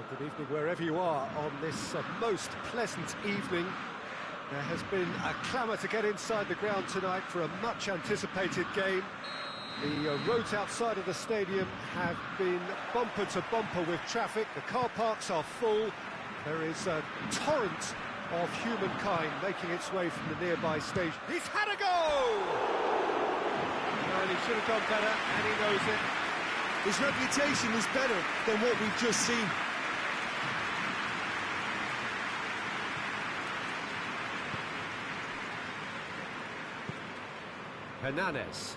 Well, good evening wherever you are on this most pleasant evening. There has been a clamour to get inside the ground tonight for a much-anticipated game. The roads outside of the stadium have been bumper to bumper with traffic. The car parks are full. There is a torrent of humankind making its way from the nearby station. He's had a go! Well, he should have done better, and he knows it. His reputation is better than what we've just seen. Hernandez.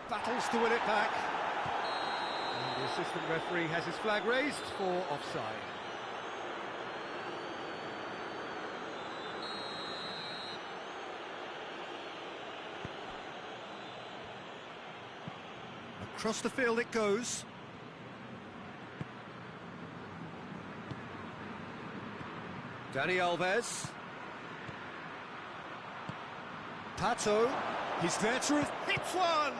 Battles to win it back. And the assistant referee has his flag raised for offside. Across the field it goes. Dani Alves. Pato. He's there to hit one!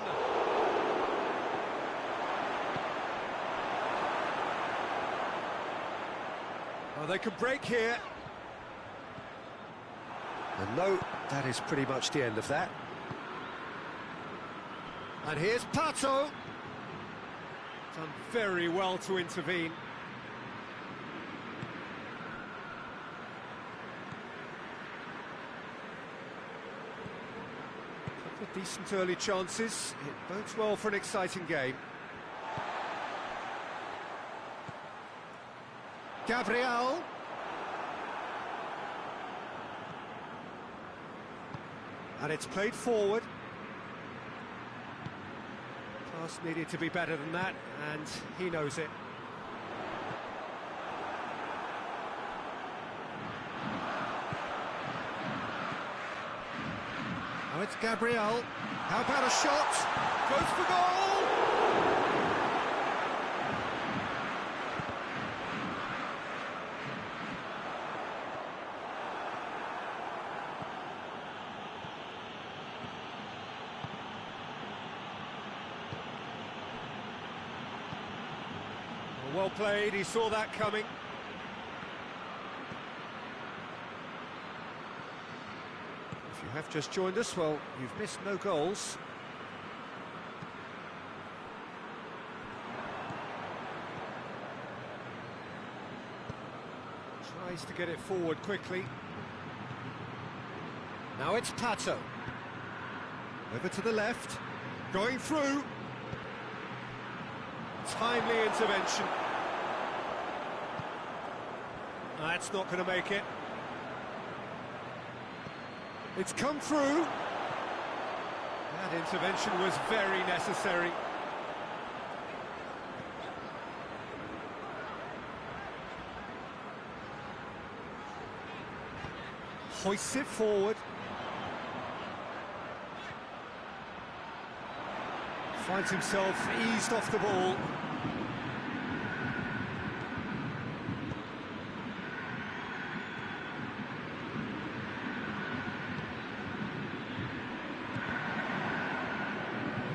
Oh, they could break here. And no, that is pretty much the end of that. And here's Pato. Done very well to intervene. Couple of decent early chances. It bodes well for an exciting game. Gabriel. And it's played forward. Pass needed to be better than that, and he knows it. Now it's Gabriel. How about a shot? Goes for goal! Well played, he saw that coming. If you have just joined us, well, you've missed no goals. Tries to get it forward quickly. Now it's Pato. Over to the left. Going through. Timely intervention. That's not going to make it. It's come through. That intervention was very necessary. Hoists it forward. Finds himself eased off the ball.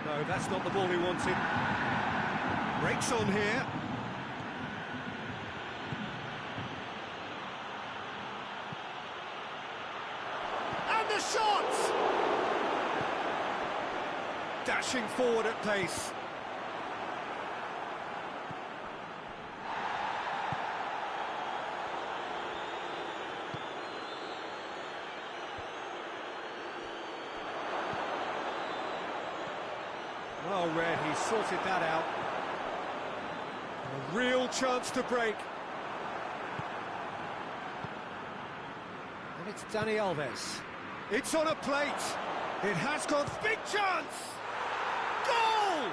No, that's not the ball he wanted. Breaks on here. And the shot! Dashing forward at pace. Well read, he sorted that out. A real chance to break. And it's Dani Alves. It's on a plate. It has gone. Big chance! Goal!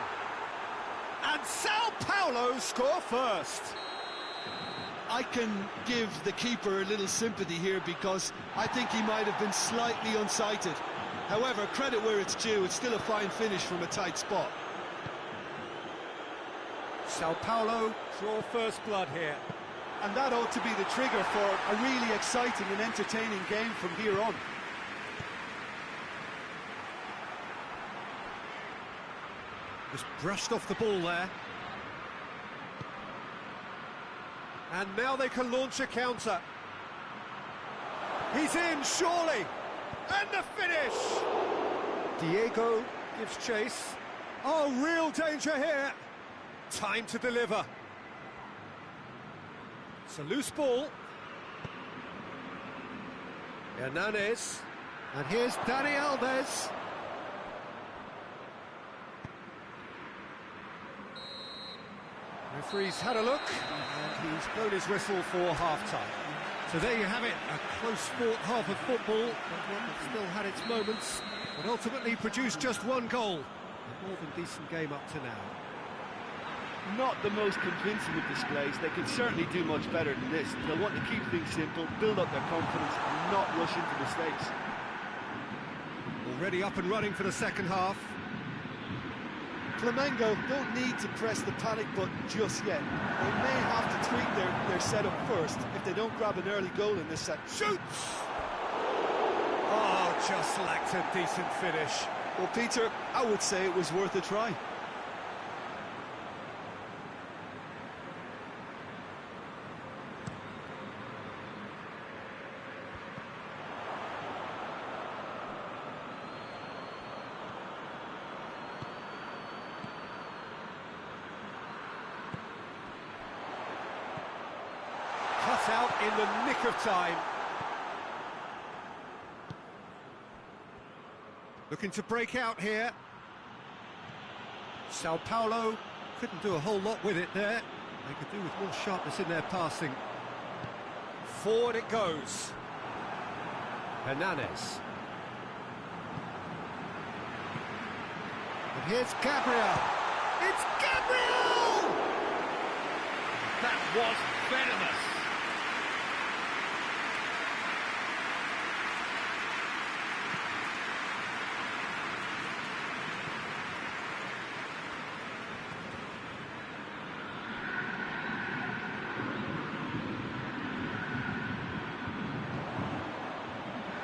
And Sao Paulo score first. I can give the keeper a little sympathy here because I think he might have been slightly unsighted. However, credit where it's due, it's still a fine finish from a tight spot. Sao Paulo draw first blood here. And that ought to be the trigger for a really exciting and entertaining game from here on. Just brushed off the ball there. And now they can launch a counter. He's in, surely! And the finish! Diego gives chase. Oh, real danger here! Time to deliver. It's a loose ball. Hernandez. And here's Dani Alves. Referee's had a look, and he's blown his whistle for half-time. So there you have it, a close-fought half of football, but one that still had its moments, but ultimately produced just one goal. A more than decent game up to now. Not the most convincing of displays. They can certainly do much better than this. They'll want to keep things simple, build up their confidence, and not rush into mistakes. Already up and running for the second half. Flamengo don't need to press the panic button just yet. They may have to tweak their setup first if they don't grab an early goal in this set. Shoots! Oh, just lacked a decent finish. Well, Peter, I would say it was worth a try. Cut out in the nick of time. Looking to break out here. Sao Paulo couldn't do a whole lot with it there. They could do with more sharpness in their passing. Forward it goes. Hernandez. And here's Gabriel. It's Gabriel! That was venomous.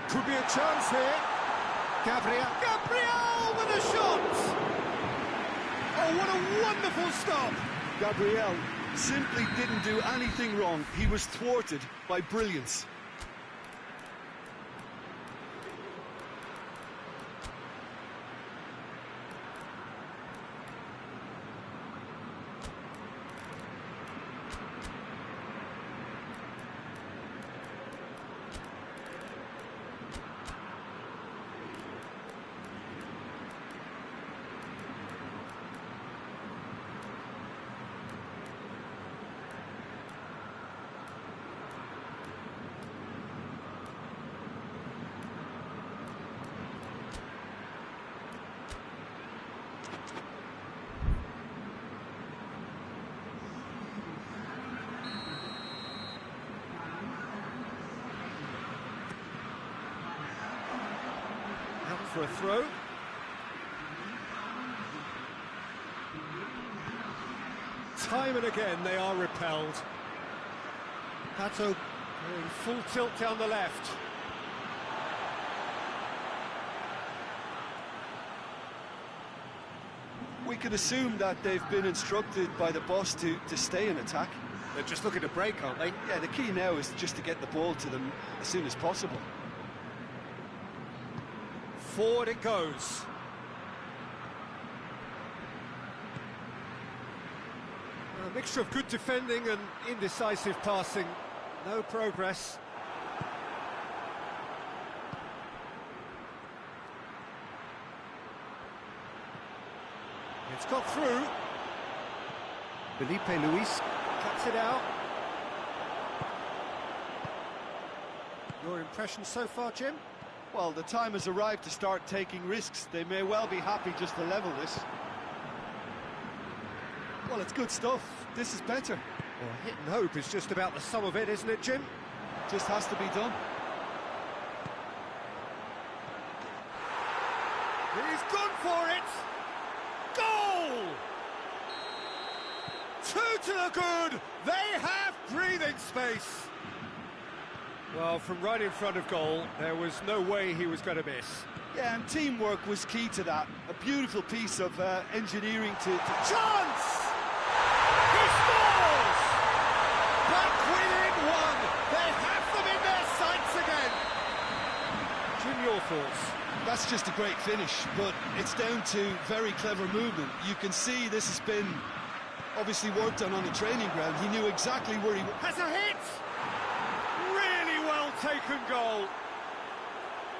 Could be a chance here. Gabriel with a shot! Oh, what a wonderful stop! Gabriel simply didn't do anything wrong. He was thwarted by brilliance. For a throw. Time and again they are repelled. Pato going full tilt down the left. We could assume that they've been instructed by the boss to stay in attack. They're just looking to break, aren't they? Yeah, the key now is just to get the ball to them as soon as possible. Forward it goes. A mixture of good defending and indecisive passing. No progress. It's got through. Felipe Luis cuts it out. Your impression so far, Jim? Well, the time has arrived to start taking risks. They may well be happy just to level this. Well, it's good stuff. This is better. Well, hit and hope is just about the sum of it, isn't it, Jim? Just has to be done. He's gone for it! Goal! two to the good. They have breathing space. Well, from right in front of goal, there was no way he was going to miss. Yeah, and teamwork was key to that. A beautiful piece of engineering to... Chance! He scores! Back within one. They have them in their sights again. Jim, your thoughts? That's just a great finish, but it's down to very clever movement. You can see this has been obviously worked on the training ground. He knew exactly where he... Has a hit! Really well taken goal.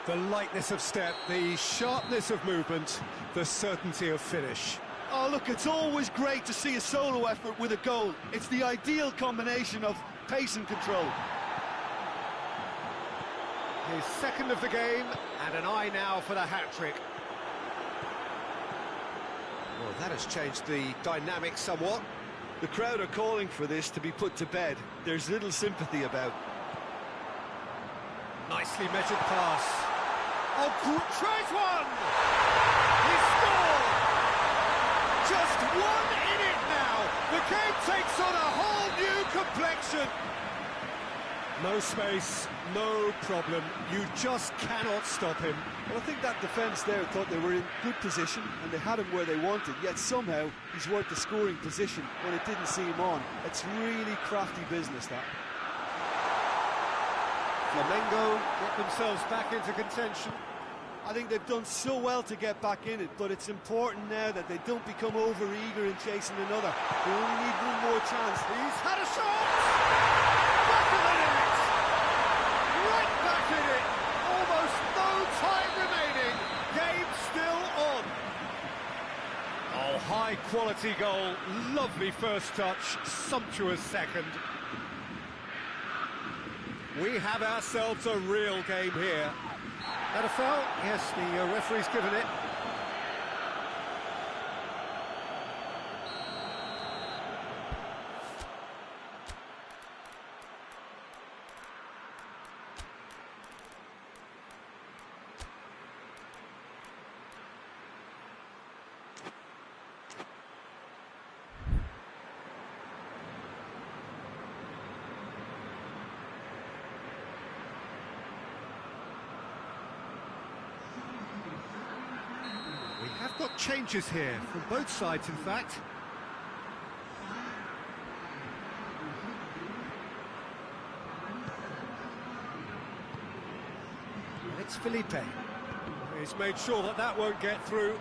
The lightness of step, the sharpness of movement, the certainty of finish. Oh, look, it's always great to see a solo effort with a goal. It's the ideal combination of pace and control. His second of the game, and an eye now for the hat-trick. Well, that has changed the dynamic somewhat. The crowd are calling for this to be put to bed. There's little sympathy about. Nicely measured pass. Oh, tries one! He scored! Just one in it now. The game takes on a whole new complexion. No space, no problem. You just cannot stop him. Well, I think that defence there thought they were in good position and they had him where they wanted, yet somehow he's worked the scoring position when it didn't see him on. It's really crafty business, that. Flamengo get themselves back into contention. I think they've done so well to get back in it, but it's important now that they don't become over-eager in chasing another. They only need one more chance. He's had a shot! Back of the net! Right back in it! Almost no time remaining. Game still on. Oh, high-quality goal. Lovely first touch. Sumptuous second. We have ourselves a real game here. That a foul? Yes, the referee's given it. Got changes here from both sides, in fact. And it's Felipe. He's made sure that that won't get through.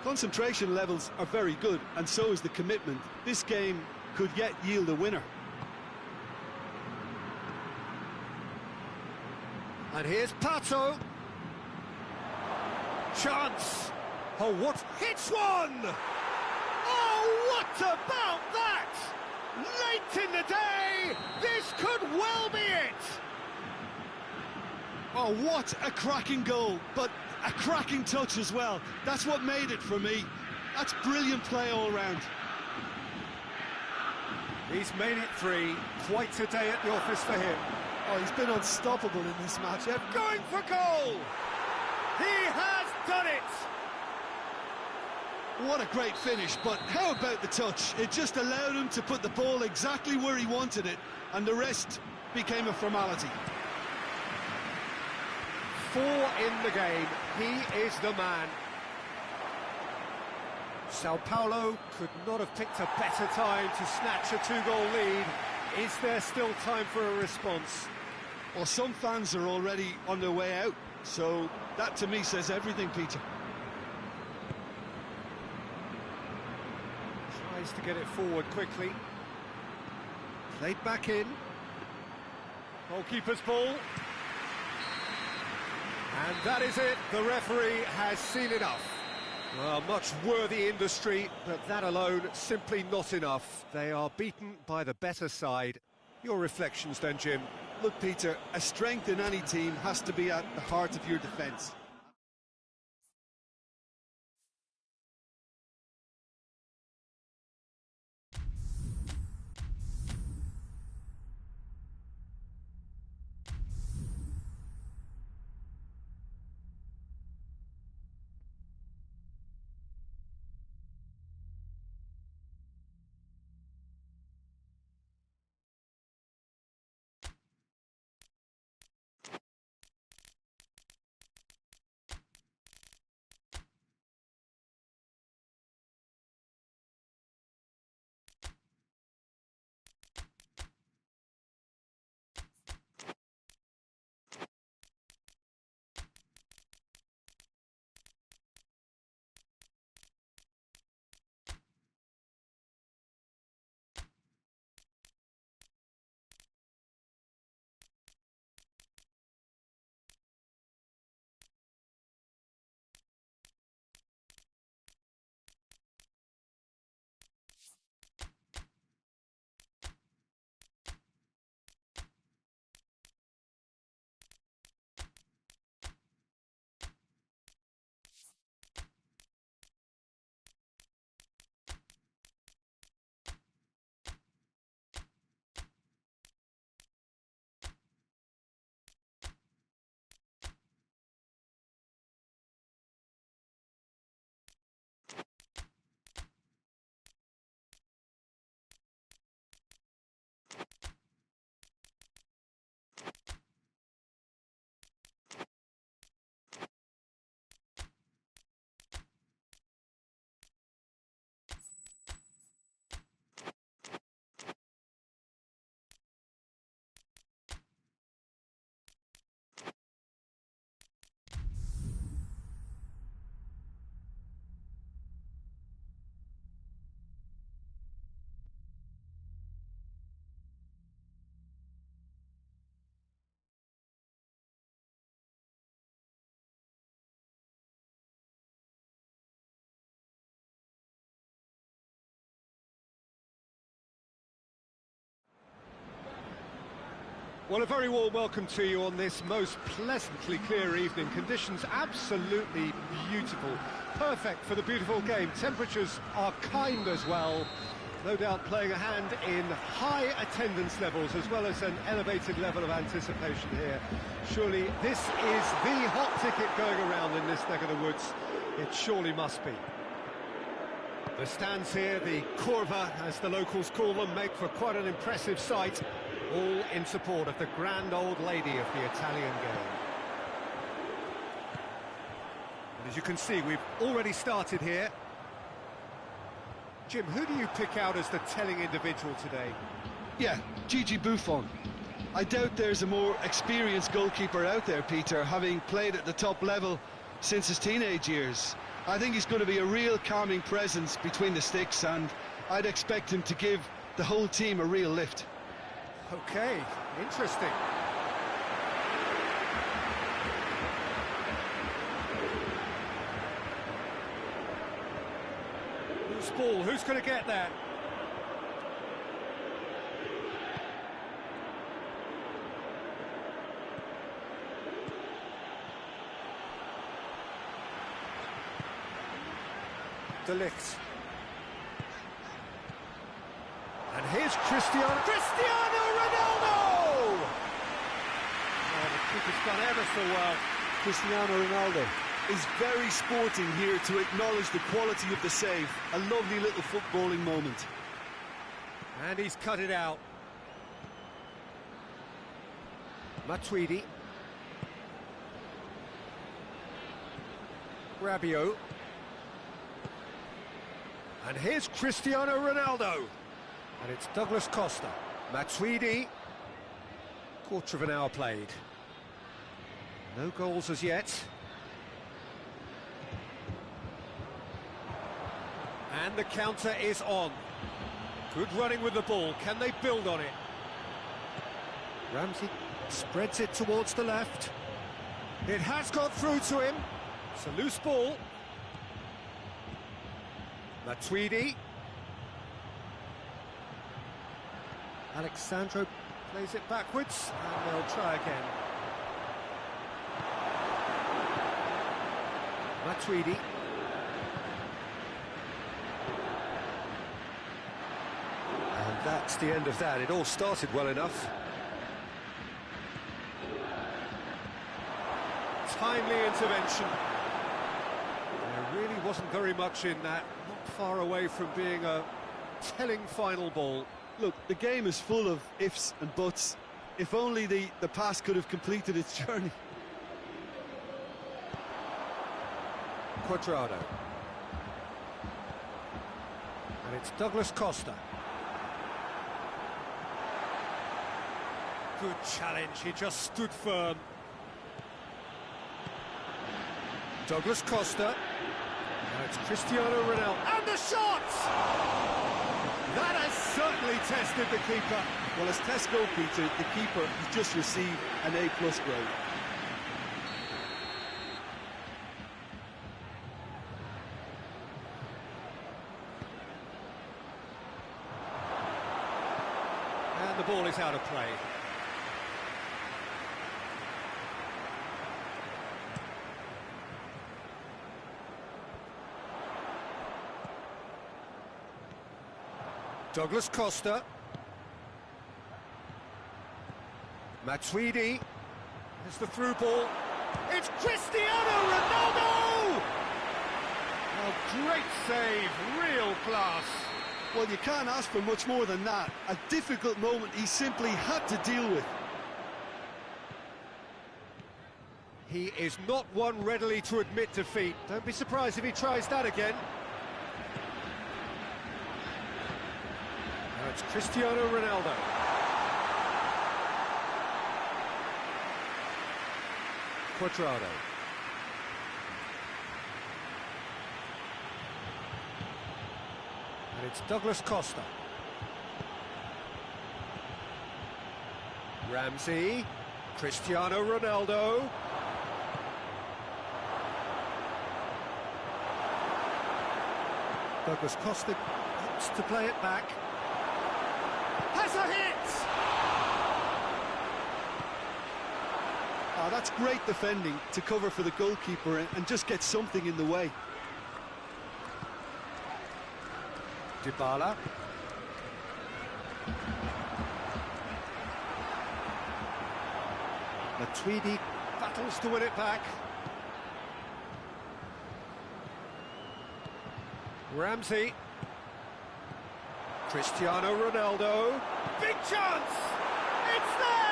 Concentration levels are very good, and so is the commitment. This game could yet yield a winner. And here's Pato. Chance! Oh, what? Hits one! Oh, what about that? Late in the day, this could well be it! Oh, what a cracking goal, but a cracking touch as well. That's what made it for me. That's brilliant play all round. He's made it three. Quite a day at the office for him. Oh, he's been unstoppable in this match. Going for goal! He has done it! What a great finish, but how about the touch? It just allowed him to put the ball exactly where he wanted it, and the rest became a formality. 4 in the game. He is the man. Sao Paulo could not have picked a better time to snatch a 2-goal lead. Is there still time for a response? Well, some fans are already on their way out, so that to me says everything, Peter. Tries to get it forward quickly. Played back in. Goalkeeper's ball. And that is it. The referee has seen enough. Well, much worthy industry, but that alone simply not enough. They are beaten by the better side. Your reflections then, Jim? Look, Peter, a strength in any team has to be at the heart of your defence. Well, a very warm welcome to you on this most pleasantly clear evening. Conditions absolutely beautiful. Perfect for the beautiful game. Temperatures are kind as well. No doubt playing a hand in high attendance levels as well as an elevated level of anticipation here. Surely this is the hot ticket going around in this neck of the woods. It surely must be. The stands here, the curva as the locals call them, make for quite an impressive sight. All in support of the grand old lady of the Italian game. And as you can see, we've already started here. Jim, who do you pick out as the telling individual today? Yeah, Gigi Buffon. I doubt there's a more experienced goalkeeper out there, Peter, having played at the top level since his teenage years. I think he's going to be a real calming presence between the sticks, and I'd expect him to give the whole team a real lift. Okay, interesting. Loose ball, who's going to get there? De Ligt. And here's Cristiano Ronaldo! Oh, the keeper's done ever so well. Cristiano Ronaldo is very sporting here to acknowledge the quality of the save. A lovely little footballing moment. And he's cut it out. Matuidi. Rabiot. And here's Cristiano Ronaldo. And it's Douglas Costa. Matuidi. Quarter of an hour played. No goals as yet. And the counter is on. Good running with the ball. Can they build on it? Ramsey spreads it towards the left. It has got through to him. It's a loose ball. Matuidi. Alexandro plays it backwards, and they'll try again. Matuidi. And that's the end of that. It all started well enough. Timely intervention. There really wasn't very much in that. Not far away from being a telling final ball. Look, the game is full of ifs and buts. If only the pass could have completed its journey. Quadrado. And it's Douglas Costa. Good challenge, he just stood firm. Douglas Costa. Now it's Cristiano Ronaldo. And the shot! That has certainly tested the keeper. Well, as tests go, Peter, the keeper has just received an A+ grade. And the ball is out of play. Douglas Costa. Matuidi. There's the through ball. It's Cristiano Ronaldo! Oh, great save, real class. Well, you can't ask for much more than that. A difficult moment he simply had to deal with. He is not one readily to admit defeat. Don't be surprised if he tries that again. Now it's Cristiano Ronaldo. Quadrado. And it's Douglas Costa. Ramsey. Cristiano Ronaldo. Douglas Costa wants to play it back. Has a hit! Oh, that's great defending to cover for the goalkeeper and just get something in the way. Dybala. Matuidi battles to win it back. Ramsey. Cristiano Ronaldo. Big chance! It's there!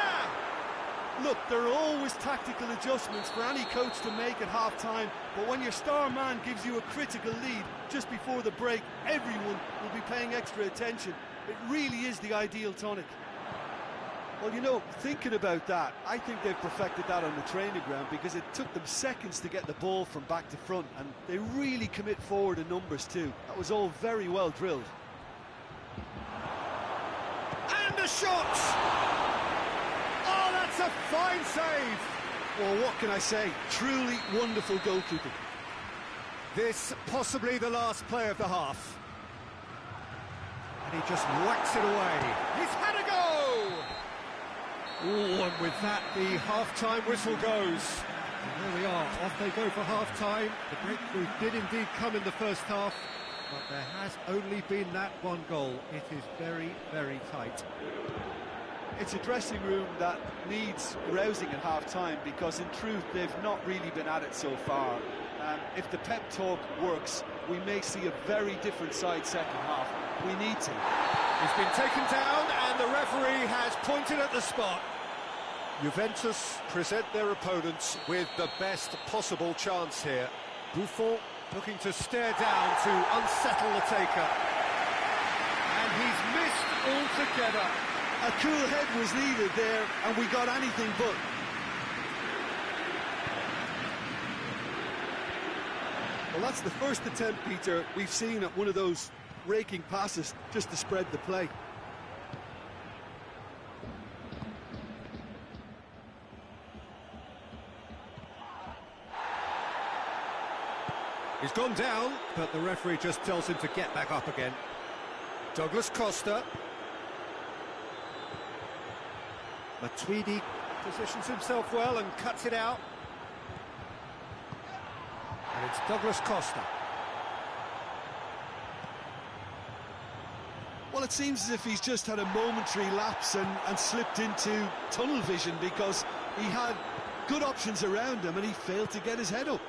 Look, there are always tactical adjustments for any coach to make at half-time, but when your star man gives you a critical lead just before the break, everyone will be paying extra attention. It really is the ideal tonic. Well, you know, thinking about that, I think they've perfected that on the training ground because it took them seconds to get the ball from back to front, and they really commit forward in numbers too. That was all very well drilled. And a shot! Oh, that's a fine save! Well, what can I say? Truly wonderful goalkeeping. This possibly the last play of the half. And he just whacks it away. He's had a go! Oh, and with that, the half-time whistle goes. And there we are, off they go for half-time. The breakthrough did indeed come in the first half, but there has only been that one goal. It is very, very tight. It's a dressing room that needs rousing at half-time because, in truth, they've not really been at it so far. If the pep talk works, we may see a very different side second half. We need to. He's been taken down and the referee has pointed at the spot. Juventus present their opponents with the best possible chance here. Buffon looking to stare down to unsettle the taker. And he's missed altogether. A cool head was needed there, and we got anything but. Well, that's the first attempt, Peter, we've seen at one of those raking passes just to spread the play. He's gone down, but the referee just tells him to get back up again. Douglas Costa. Matuidi positions himself well and cuts it out. And it's Douglas Costa. Well, it seems as if he's just had a momentary lapse and slipped into tunnel vision because he had good options around him and he failed to get his head up.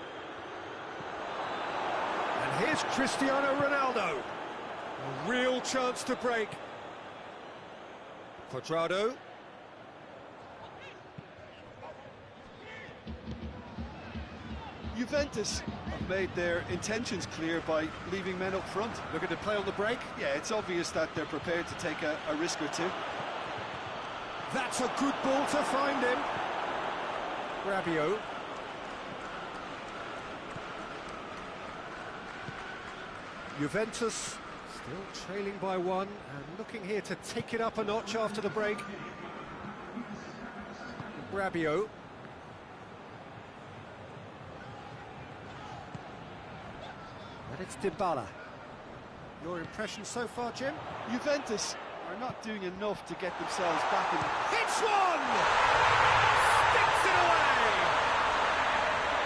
And here's Cristiano Ronaldo. A real chance to break. Quadrado. Juventus have made their intentions clear by leaving men up front. Looking to play on the break. Yeah, it's obvious that they're prepared to take a risk or two. That's a good ball to find him. Abreu. Juventus still trailing by one and looking here to take it up a notch after the break. Abreu. And it's Dybala. Your impression so far, Jim? Juventus are not doing enough to get themselves back in. Hits one! Sticks it away!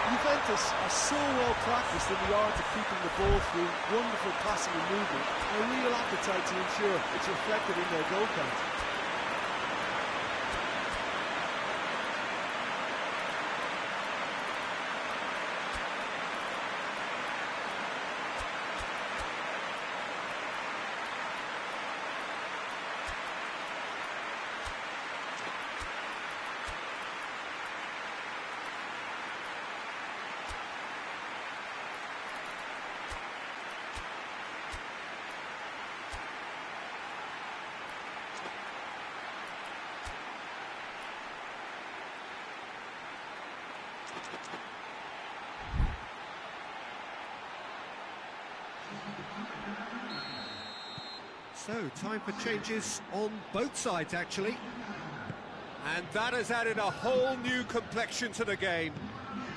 Juventus are so well practiced in the art of keeping the ball through wonderful passing and movement, a real appetite to ensure it's reflected in their goal count. So, time for changes on both sides, actually. And that has added a whole new complexion to the game.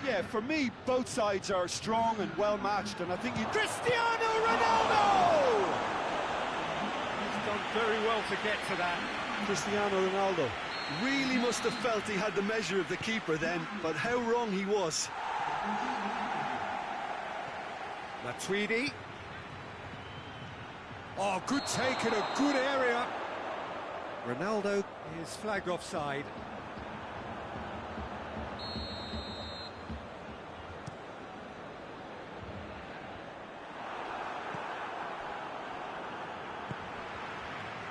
Yeah, for me, both sides are strong and well matched, and I think Cristiano Ronaldo! He's done very well to get to that. Cristiano Ronaldo. Really must have felt he had the measure of the keeper then, but how wrong he was. Matuidi. Oh, good take in a good area. Ronaldo is flagged offside.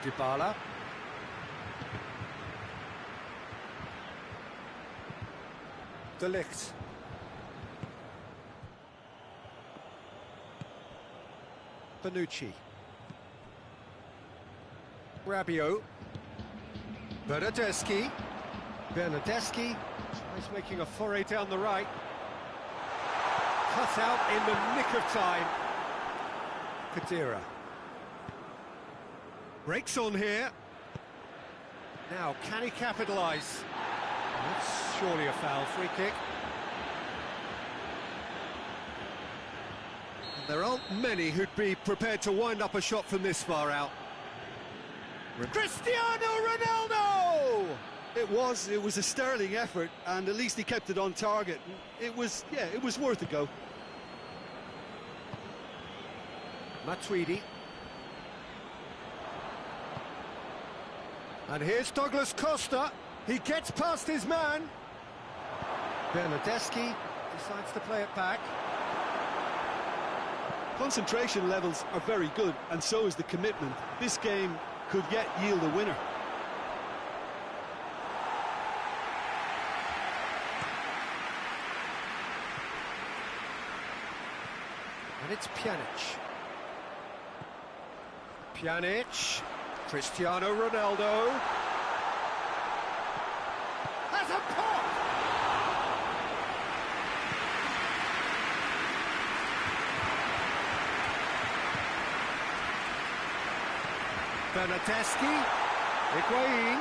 Dybala. De Ligt. Bonucci. Rabiot. Bernardeschi. Bernardeschi tries making a foray down the right. Cut out in the nick of time. Khedira. Breaks on here. Now, can he capitalise? That's surely a foul, free kick. And there aren't many who'd be prepared to wind up a shot from this far out. Cristiano Ronaldo! It was a sterling effort, and at least he kept it on target. It was worth a go. Matuidi. And here's Douglas Costa. He gets past his man. Bernardeschi decides to play it back. Concentration levels are very good, and so is the commitment. This game could yet yield a winner. And it's Pjanic. Pjanic. Cristiano Ronaldo. Has a pop! Bernardeschi. Higuain.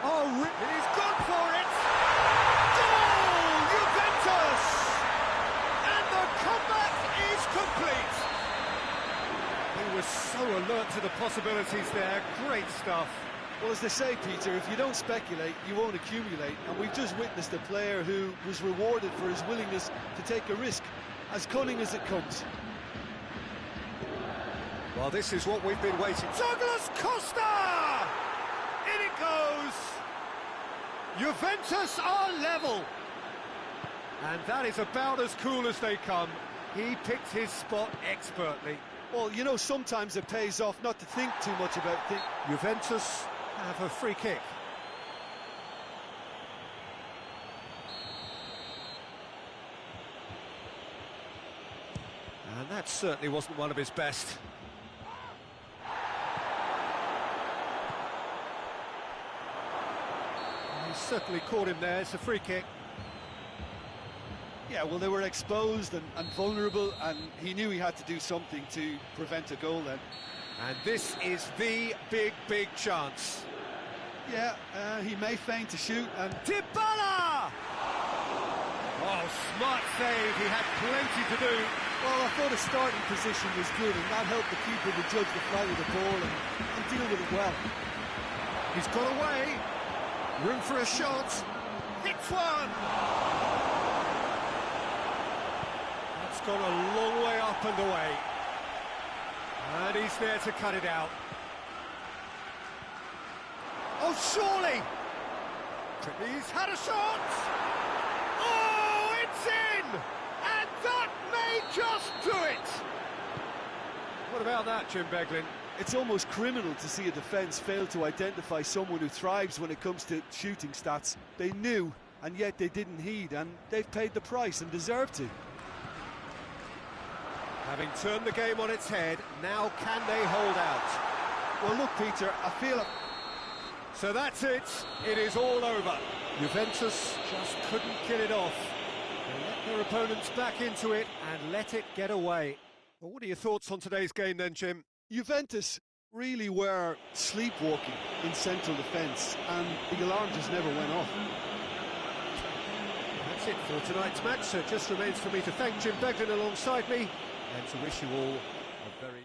Oh, he's gone for it! Goal! Juventus! And the comeback is complete! He was so alert to the possibilities there. Great stuff. Well, as they say, Peter, if you don't speculate, you won't accumulate. And we've just witnessed a player who was rewarded for his willingness to take a risk, as cunning as it comes. Well, this is what we've been waiting. Douglas Costa! In it goes! Juventus are level. And that is about as cool as they come. He picked his spot expertly. Well, you know, sometimes it pays off not to think too much about things. Juventus have a free kick. And that certainly wasn't one of his best. He certainly caught him there. It's a free kick. Yeah, well, they were exposed and vulnerable, and he knew he had to do something to prevent a goal then. And this is the big chance. Yeah, he may feign to shoot, and... Dybala! Oh, smart save. He had plenty to do. Well, I thought his starting position was good, and that helped the keeper to judge the flight of the ball and deal with it well. He's got away. Room for a shot. Hits one! That's gone a long way up and away. And he's there to cut it out. Oh, surely! He's had a shot! Oh, it's in! And that may just do it! What about that, Jim Beglin? It's almost criminal to see a defence fail to identify someone who thrives when it comes to shooting stats. They knew, and yet they didn't heed, and they've paid the price and deserve to. Having turned the game on its head, now can they hold out? Well, look, Peter, I feel it. So that's it. It is all over. Juventus just couldn't kill it off. They let their opponents back into it and let it get away. Well, what are your thoughts on today's game then, Jim? Juventus really were sleepwalking in central defence, and the alarm just never went off. That's it for tonight's match. So it just remains for me to thank Jim Beglin alongside me and to wish you all a very...